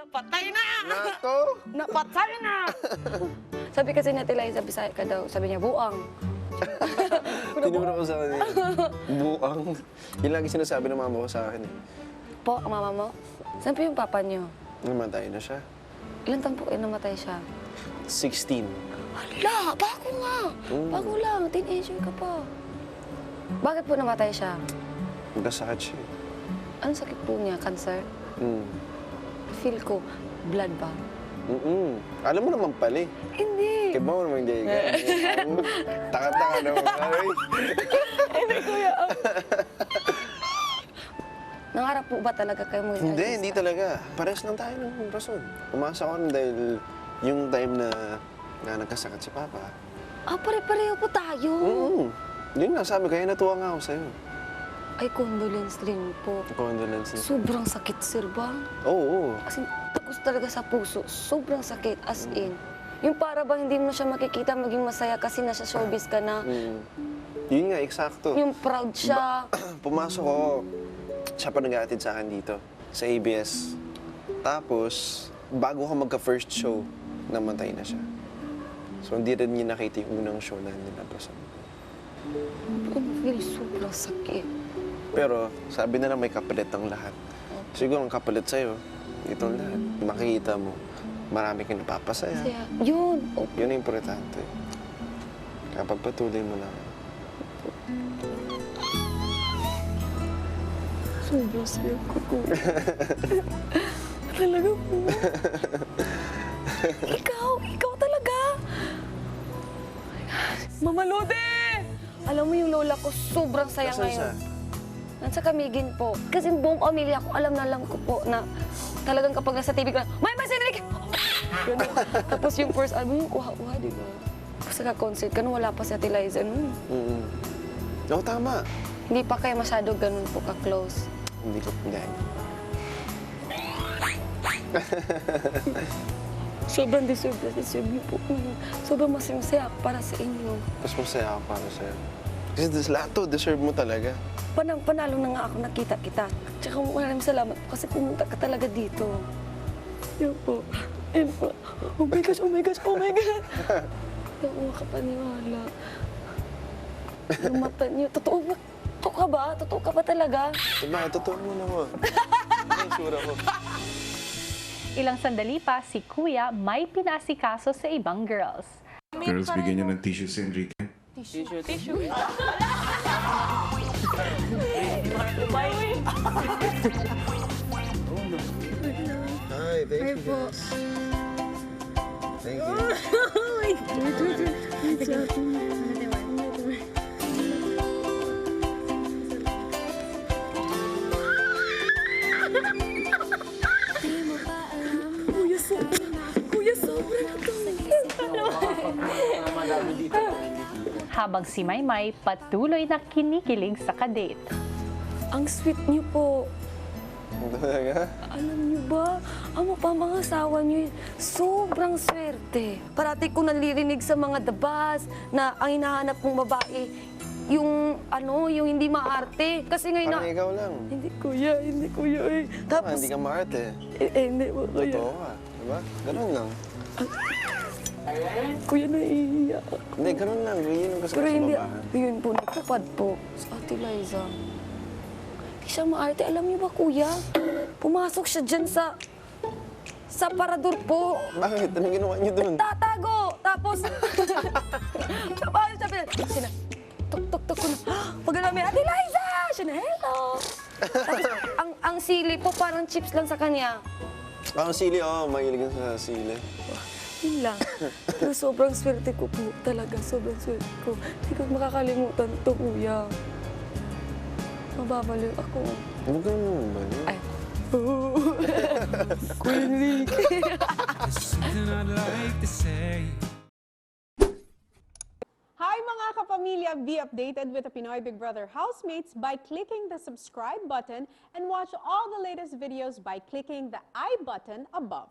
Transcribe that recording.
Napatay na! Nako! Napatay na! Sabi kasi ni Ate Liza, Bisaya ka daw. Sabi niya, buang. Tinuro ko sa kanya. Buang. Yun lagi sinasabi ng mama ko sa akin. Po, ang mama mo? Saan po yung papa niyo? Namatay na siya. Ilan taon po namatay siya? 16. Hala, bago nga. Bago lang, teenager ka pa. Bakit po namatay siya? Magkasakit siya. Anong sakit po niya? Cancer? Feel ko, blood ba? Alam mo naman pala eh. Hindi. Kaya mo naman hindi ka. Taka-taka naman. Ay. Hindi, kuya. Nangarap po ba talaga kayo maging Hindi, artista? hindi talaga. Pares lang tayo ng rason. Pumasok ako dahil yung time na nagkasakit si Papa. Ah, pare-pareho po tayo. Yun nga, sabi kaya natuwa nga ako sa'yo. Ay, condolence rin po. Condolences. Sobrang sakit, sir ba? Oo. As in, tagos talaga sa puso. Sobrang sakit, as in. Yung para bang hindi mo siya makikita maging masaya kasi nasa showbiz ka na. Yun nga, eksakto. Yung proud siya. Pumasok ako, siya pa nag-aatid sa akin dito, sa ABS. Tapos, bago ko magka-first show, namatay na siya. So, hindi rin niya nakita yung unang show na nilabasan. Feel sobrang sakit. Pero, sabi na lang may kapalit ang lahat. Siguro ang kapalit sa'yo, itong lahat. Makikita mo, marami kang napapasaya. Kaya, yun. Oh, Yun ang importante. Kapag patuloy mo lang. sobrang sakit ko. Talaga po. Ikaw talaga. Mama Lode! Alam mo yung lola ko, sobrang saya Nasaan ngayon. siya? Nasa Camiguin po. Kasi buong pamilya ko, alam na alam ko po na talagang kapag nasa TV ko na, May Enrique! Ganun. Tapos yung first album, yung kuha-kuha, di ba? Tapos naka-concert ka, wala pa si Ate Liza nun. Oo, tama. Hindi pa kayo masyado ganun po ka-close. Hindi ko, hindi. Sobrang deserve niyo po. Sobrang masaya ako para sa inyo. Mas masaya ako para sa'yo. Kasi lahat to, deserve mo talaga. Panalo na nga ako nakita kita. Tsaka maraming salamat po kasi pumunta ka talaga dito. Yan po. Yan po. Oh my gosh, oh my gosh, oh my God. Hindi ako makapaniwala. Yung mata niyo, totoo ba? Totoo ka ba? Totoo ka ba talaga? Diba, totoo mo naman. Ay, sura ko. Ilang sandali pa, si Kuya may pinasikaso sa ibang girls. Girls, bigyan niyo ng tissue si Enrique. Tissue. Hi, thank you. Thank you. Kuya, sobrang Habang si Maymay patuloy na kinikilig sa kadate. Ang sweet niyo po. Talaga? Alam niyo ba, ang mapamangasawa niyo, sobrang swerte. Parati ko nalirinig sa mga dabas na ang hinahanap kong babae, yung hindi maarte. Kasi ngayon Parang ikaw lang. Hindi kuya eh. Tapos, Hindi ka maarte. hindi po kuya. Totoo ka. Diba? Ganun lang. Kuya, naiiyak. Hindi, ganun lang. Yun ang kasi Pero sa hindi, babahan. yun po, nagtupad po sa Ate Liza. Hindi siya maarte. Alam niyo ba, kuya? Pumasok siya dyan sa parador po. Bakit? Anong ginawa niyo dun? Tatago! Tapos, sabi niya, tuk-tuk-tuk ko na, pag namin, Ate Liza! Siya na, hello! Tapos, ang sili po, parang chips lang sa kanya. Ang sili, mahilig sa sili. Yun lang. Pero sobrang swerte ko po. Talaga, sobrang swerte ko. Hindi ko makakalimutan to, kuya. Mababaliw ako. Huwag ka naman ba? Ay. Kuya Enrique. Something I'd like to say. Hi mga kapamilya! Be updated with the Pinoy Big Brother housemates by clicking the subscribe button and watch all the latest videos by clicking the I button above.